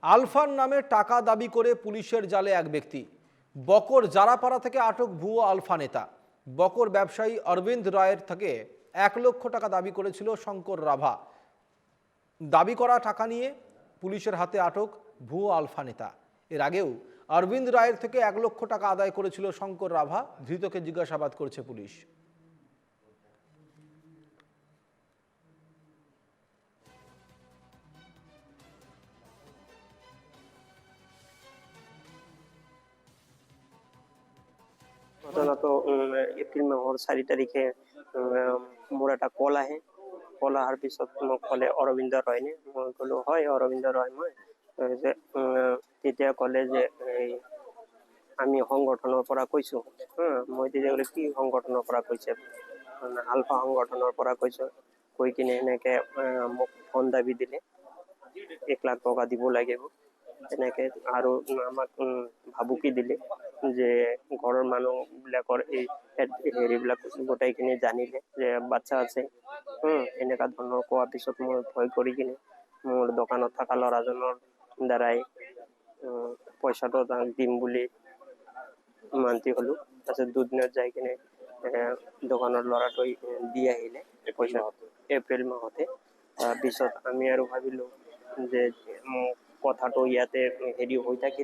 আলফার নামে টাকা দাবি করে পুলিশের জালে এক ব্যক্তি। বকর জারাপাড়া থেকে আটক ভুয়ো আলফা নেতা। বকর ব্যবসায়ী অরবিন্দ রায়ের থেকে 1 লক্ষ টাকা দাবি করেছিল শঙ্কর রাভা। দাবি করা টাকা নিয়ে পুলিশের হাতে আটক ভুয়ো আলফা নেতা। এর আগেও অরবিন্দ রায়ের থেকে 1 লক্ষ টাকা আদায় করেছিল শঙ্কর রাভা। ধৃতকে জিজ্ঞাসাবাদ করছে পুলিশ। ঘটনা তো এপ্ৰিল মাহৰ 4 তাৰিখে মোৰ এটা কল আহে। কল অহাৰ পিছত মোক ক'লে অৰবিন্দ ৰয় নে? মই ক'লো হয় অৰবিন্দ ৰয় মই। যে তেতিয়া ক'লে যে আমি সংগঠনৰ পৰা কৈছো। মই তেতিয়া ক'লো কি সংগঠনৰ পৰা কৈছে? আলফা সংগঠনৰ পৰা কৈছো। কৈ কিনে এনেকে মোক ফোন দাবী দিলে 1 লাখ টকা দিব লাগিব। এনেকে আৰু আমাক ভাবুকি দিলে যে ঘৰৰ মানুহবিলাকৰ এই হেৰিবিলাক গোটেইখিনি জানিলে যে বাচ্চা আছে। এনেকুৱা ধৰণৰ কোৱাৰ পিছত মই ভয় কৰি কিনে মোৰ দোকানত থকা ল'ৰাজনৰ দ্বাৰাই পইচাটো তাক দিম বুলি মান্তি হ'লো। তাৰপিছত দুদিনত যাই কিনে দোকানৰ ল'ৰাটোৱে দি আহিলে পইচা এপ্ৰিল মাহতে। তাৰপিছত আমি আৰু ভাবিলো যে কথাটো ইয়াতে হেৰি হৈ থাকিল।